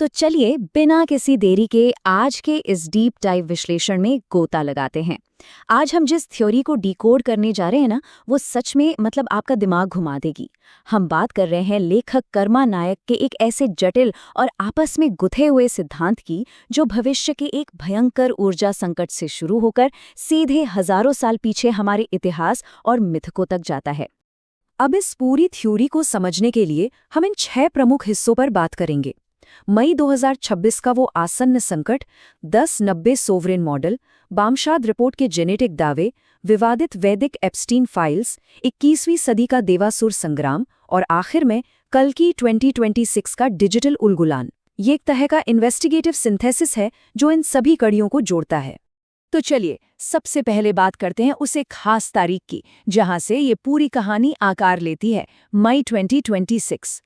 तो चलिए बिना किसी देरी के आज के इस डीप डाइव विश्लेषण में गोता लगाते हैं। आज हम जिस थ्योरी को डिकोड करने जा रहे हैं ना, वो सच में आपका दिमाग घुमा देगी। हम बात कर रहे हैं लेखक कर्मा नायक के एक ऐसे जटिल और आपस में गुथे हुए सिद्धांत की, जो भविष्य के एक भयंकर ऊर्जा संकट से शुरू होकर सीधे हजारों साल पीछे हमारे इतिहास और मिथकों तक जाता है। अब इस पूरी थ्योरी को समझने के लिए हम इन 6 प्रमुख हिस्सों पर बात करेंगे। मई 2026 का वो आसन्न संकट, 1090 सोवरेन मॉडल, बामशाद रिपोर्ट के जेनेटिक दावे, विवादित वैदिक एप्स्टीन फाइल्स, 21वीं सदी का देवासुर संग्राम और आखिर में कल की 2026 का डिजिटल उलगुलान। ये एक तरह का इन्वेस्टिगेटिव सिंथेसिस है जो इन सभी कड़ियों को जोड़ता है। तो चलिए सबसे पहले बात करते हैं उस एक खास तारीख की जहां से ये पूरी कहानी आकार लेती है, मई 2026।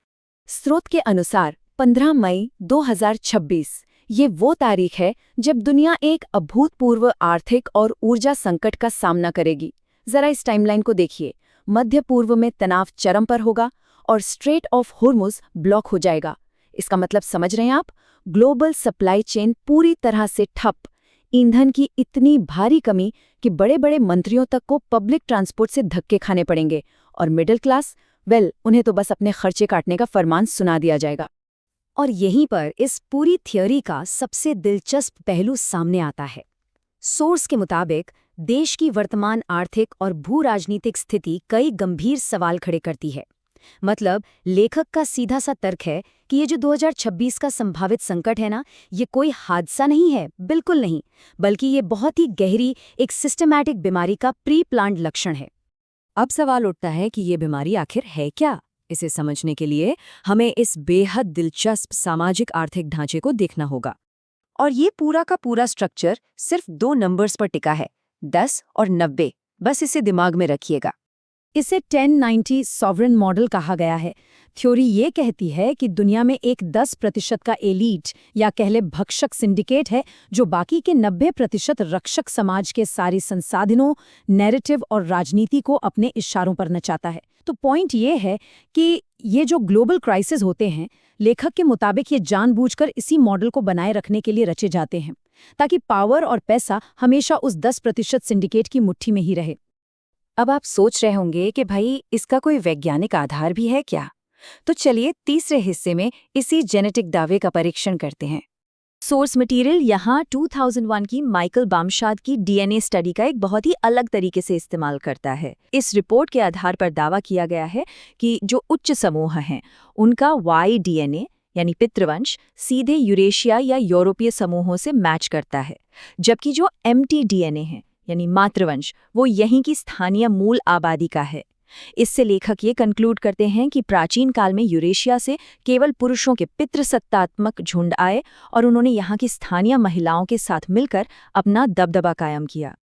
स्रोत के अनुसार 15 मई 2026 ये वो तारीख है जब दुनिया एक अभूतपूर्व आर्थिक और ऊर्जा संकट का सामना करेगी। जरा इस टाइमलाइन को देखिए। मध्य पूर्व में तनाव चरम पर होगा और स्ट्रेट ऑफ होर्मुज ब्लॉक हो जाएगा। इसका मतलब समझ रहे हैं आप? ग्लोबल सप्लाई चेन पूरी तरह से ठप, ईंधन की इतनी भारी कमी कि बड़े बड़े मंत्रियों तक को पब्लिक ट्रांसपोर्ट से धक्के खाने पड़ेंगे, और मिडिल क्लास, उन्हें तो बस अपने खर्चे काटने का फरमान सुना दिया जाएगा। और यहीं पर इस पूरी थ्योरी का सबसे दिलचस्प पहलू सामने आता है। सोर्स के मुताबिक देश की वर्तमान आर्थिक और भू राजनीतिक स्थिति कई गंभीर सवाल खड़े करती है। लेखक का सीधा सा तर्क है कि ये जो 2026 का संभावित संकट है ना, ये कोई हादसा नहीं है, बिल्कुल नहीं, बल्कि ये बहुत ही गहरी एक सिस्टमैटिक बीमारी का प्री प्लान्ड लक्षण है। अब सवाल उठता है कि ये बीमारी आखिर है क्या? इसे समझने के लिए हमें इस बेहद दिलचस्प सामाजिक आर्थिक ढांचे को देखना होगा। और ये पूरा का पूरा स्ट्रक्चर सिर्फ 2 नंबर्स पर टिका है, 10 और 90। बस इसे दिमाग में रखिएगा। इसे 1090 सॉवरेन मॉडल कहा गया है। थ्योरी ये कहती है कि दुनिया में एक 10% का एलीट या कहले भक्षक सिंडिकेट है, जो बाकी के 90% रक्षक समाज के सारी संसाधनों, नैरेटिव और राजनीति को अपने इशारों पर नचाता है। तो पॉइंट ये है कि ये जो ग्लोबल क्राइसिस होते हैं, लेखक के मुताबिक ये जानबूझकर इसी मॉडल को बनाए रखने के लिए रचे जाते हैं, ताकि पावर और पैसा हमेशा उस 10% सिंडिकेट की मुट्ठी में ही रहे। अब आप सोच रहे होंगे कि भाई इसका कोई वैज्ञानिक आधार भी है क्या? तो चलिए तीसरे हिस्से में इसी जेनेटिक दावे का परीक्षण करते हैं। सोर्स मटेरियल यहाँ 2001 की माइकल बामशाद की डीएनए स्टडी का एक बहुत ही अलग तरीके से इस्तेमाल करता है। इस रिपोर्ट के आधार पर दावा किया गया है कि जो उच्च समूह हैं, उनका वाई डीएनए यानी पितृवंश सीधे यूरेशिया या यूरोपीय समूहों से मैच करता है, जबकि जो एमटी डीएनए है यानी मातृवंश, वो यहीं की स्थानीय मूल आबादी का है। इससे लेखक ये कंक्लूड करते हैं कि प्राचीन काल में यूरेशिया से केवल पुरुषों के पितृसत्तात्मक झुंड आए और उन्होंने यहाँ की स्थानीय महिलाओं के साथ मिलकर अपना दबदबा कायम किया।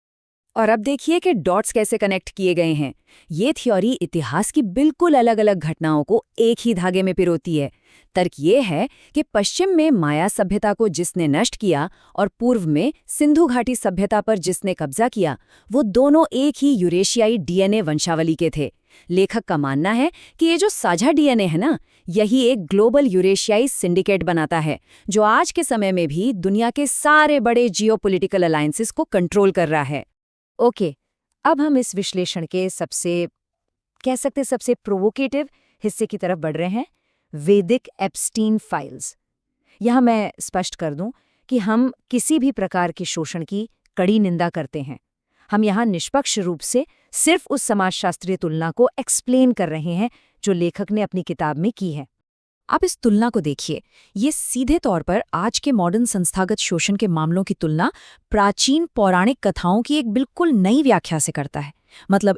और अब देखिए कि डॉट्स कैसे कनेक्ट किए गए हैं। ये थ्योरी इतिहास की बिल्कुल अलग अलग घटनाओं को एक ही धागे में पिरोती है। तर्क ये है कि पश्चिम में माया सभ्यता को जिसने नष्ट किया और पूर्व में सिंधु घाटी सभ्यता पर जिसने कब्जा किया, वो दोनों एक ही यूरेशियाई डीएनए वंशावली के थे। लेखक का मानना है कि ये जो साझा डीएनए है ना, यही एक ग्लोबल यूरेशियाई सिंडिकेट बनाता है, जो आज के समय में भी दुनिया के सारे बड़े जियोपॉलिटिकल अलायंसेस को कंट्रोल कर रहा है। ओके, अब हम इस विश्लेषण के सबसे प्रोवोकेटिव हिस्से की तरफ बढ़ रहे हैं, वैदिक एप्स्टीन फाइल्स। यहाँ मैं स्पष्ट कर दूं कि हम किसी भी प्रकार के शोषण की कड़ी निंदा करते हैं। हम यहाँ निष्पक्ष रूप से सिर्फ उस समाजशास्त्रीय तुलना को एक्सप्लेन कर रहे हैं जो लेखक ने अपनी किताब में की है। आप इस तुलना को देखिए। ये सीधे तौर पर आज के मॉडर्न संस्थागत शोषण के मामलों की तुलना प्राचीन पौराणिक कथाओं की एक बिल्कुल नई व्याख्या से करता है।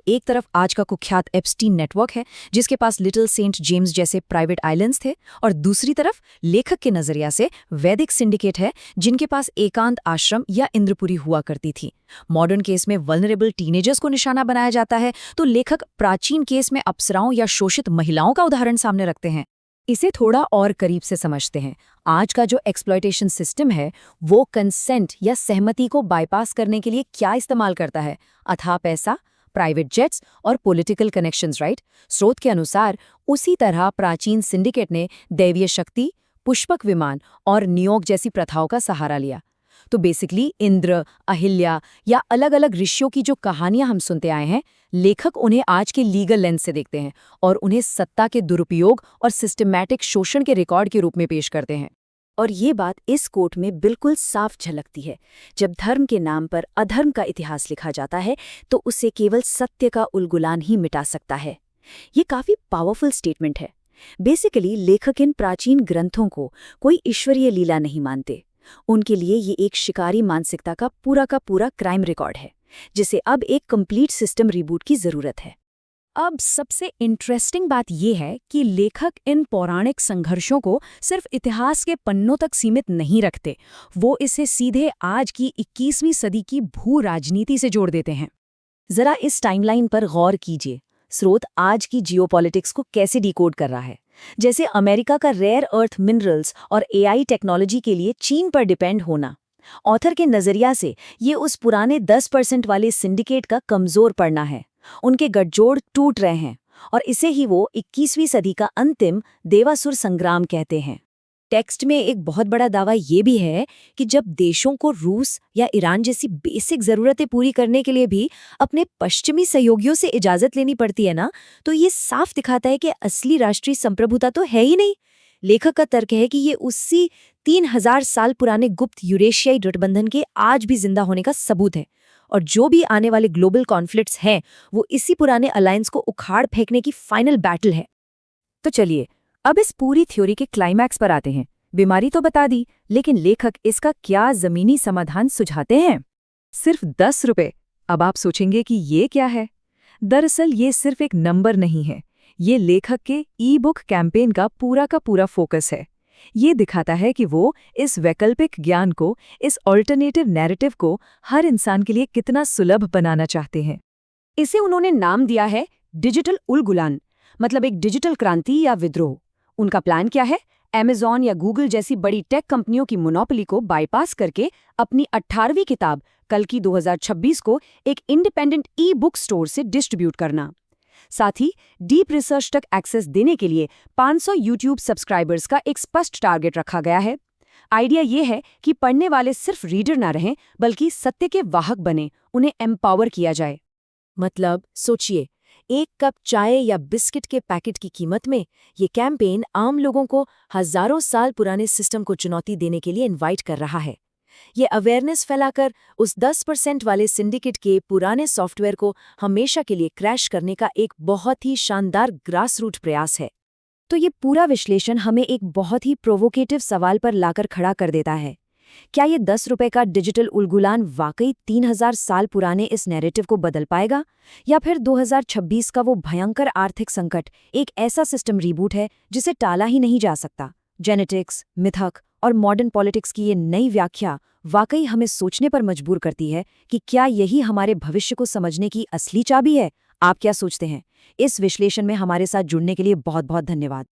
एक तरफ आज का कुख्यात एप्स्टीन नेटवर्क है, जिसके पास लिटिल सेंट जेम्स जैसे प्राइवेट आइलैंड्स थे, और दूसरी तरफ लेखक के नजरिया से वैदिक सिंडिकेट है, जिनके पास एकांत आश्रम या इंद्रपुरी हुआ करती थी। मॉडर्न केस में वल्नरेबल टीनेजर्स को निशाना बनाया जाता है, तो लेखक प्राचीन केस में अप्सराओं या शोषित महिलाओं का उदाहरण सामने रखते हैं। इसे थोड़ा और करीब से समझते हैं। आज का जो एक्सप्लॉयटेशन सिस्टम है, वो कंसेंट या सहमति को बाईपास करने के लिए क्या इस्तेमाल करता है? अथाह पैसा, प्राइवेट जेट्स और पॉलिटिकल कनेक्शंस, राइट? स्रोत के अनुसार उसी तरह प्राचीन सिंडिकेट ने दैवीय शक्ति, पुष्पक विमान और नियोग जैसी प्रथाओं का सहारा लिया। तो बेसिकली इंद्र, अहिल्या या अलग-अलग ऋषियों की जो कहानियां हम सुनते आए हैं, लेखक उन्हें आज के लीगल लेंस से देखते हैं और उन्हें सत्ता के दुरुपयोग और सिस्टमैटिक शोषण के रिकॉर्ड के रूप में पेश करते हैं। और ये बात इस कोट में बिल्कुल साफ झलकती है। जब धर्म के नाम पर अधर्म का इतिहास लिखा जाता है तो उसे केवल सत्य का उलगुलान ही मिटा सकता है। ये काफी पावरफुल स्टेटमेंट है। बेसिकली लेखक इन प्राचीन ग्रंथों को कोई ईश्वरीय लीला नहीं मानते। उनके लिए ये एक शिकारी मानसिकता का पूरा क्राइम रिकॉर्ड है, जिसे अब एक कंप्लीट सिस्टम रिबूट की जरूरत है। अब सबसे इंटरेस्टिंग बात यह है कि लेखक इन पौराणिक संघर्षों को सिर्फ इतिहास के पन्नों तक सीमित नहीं रखते, वो इसे सीधे आज की 21वीं सदी की भू राजनीति से जोड़ देते हैं। जरा इस टाइमलाइन पर गौर कीजिए। स्रोत आज की जियोपॉलिटिक्स को कैसे डिकोड कर रहा है। जैसे अमेरिका का रेयर अर्थ मिनरल्स और एआई टेक्नोलॉजी के लिए चीन पर डिपेंड होना। ऑथर के नजरिया से ये उस पुराने 10% वाले सिंडिकेट का कमजोर पड़ना है। उनके गठजोड़ टूट रहे हैं और इसे ही वो 21वीं सदी का अंतिम देवासुर संग्राम कहते हैं। टेक्स्ट में एक बहुत बड़ा दावा ये भी है कि जब देशों को रूस या ईरान जैसी बेसिक ज़रूरतें पूरी करने के लिए भी अपने पश्चिमी सहयोगियों से इजाज़त लेनी पड़ती है ना, तो ये साफ दिखाता है कि असली राष्ट्रीय संप्रभुता तो है ही नहीं। लेखक का तर्क है कि ये उसी 3000 साल पुराने गुप्त यूरेशियाई गठबंधन के आज भी जिंदा होने का सबूत है, और जो भी आने वाले ग्लोबल कॉन्फ्लिक्ट्स हैं वो इसी पुराने अलायंस को उखाड़ फेंकने की फाइनल बैटल है। तो चलिए अब इस पूरी थ्योरी के क्लाइमैक्स पर आते हैं। बीमारी तो बता दी, लेकिन लेखक इसका क्या जमीनी समाधान सुझाते हैं? सिर्फ 10 रुपए। अब आप सोचेंगे कि ये क्या है? दरअसल ये सिर्फ एक नंबर नहीं है, ये लेखक के ई बुक कैंपेन का पूरा फोकस है। ये दिखाता है कि वो इस वैकल्पिक ज्ञान को, इस ऑल्टरनेटिव नैरेटिव को हर इंसान के लिए कितना सुलभ बनाना चाहते हैं। इसे उन्होंने नाम दिया है डिजिटल उलगुलान, मतलब एक डिजिटल क्रांति या विद्रोह। उनका प्लान क्या है? अमेज़न या गूगल जैसी बड़ी टेक कंपनियों की मोनोपोली को बाईपास करके अपनी 18वीं किताब कल्कि 2026 को एक इंडिपेंडेंट ई बुक स्टोर से डिस्ट्रीब्यूट करना। साथ ही डीप रिसर्च तक एक्सेस देने के लिए 500 यूट्यूब सब्सक्राइबर्स का एक स्पष्ट टारगेट रखा गया है। आइडिया ये है कि पढ़ने वाले सिर्फ रीडर ना रहें, बल्कि सत्य के वाहक बने, उन्हें एम्पावर किया जाए। मतलब सोचिए, एक कप चाय या बिस्किट के पैकेट की कीमत में ये कैंपेन आम लोगों को हजारों साल पुराने सिस्टम को चुनौती देने के लिए इनवाइट कर रहा है। ये अवेयरनेस फैलाकर उस 10% वाले सिंडिकेट के पुराने सॉफ्टवेयर को हमेशा के लिए क्रैश करने का एक बहुत ही शानदार ग्रासरूट प्रयास है। तो ये पूरा विश्लेषण हमें एक बहुत ही प्रोवोकेटिव सवाल पर लाकर खड़ा कर देता है। क्या ये 10 रुपए का डिजिटल उलगुलान वाकई 3000 साल पुराने इस नैरेटिव को बदल पाएगा, या फिर 2026 का वो भयंकर आर्थिक संकट एक ऐसा सिस्टम रिबूट है जिसे टाला ही नहीं जा सकता? जेनेटिक्स, मिथक और मॉडर्न पॉलिटिक्स की ये नई व्याख्या वाकई हमें सोचने पर मजबूर करती है कि क्या यही हमारे भविष्य को समझने की असली चाबी है? आप क्या सोचते हैं? इस विश्लेषण में हमारे साथ जुड़ने के लिए बहुत बहुत धन्यवाद।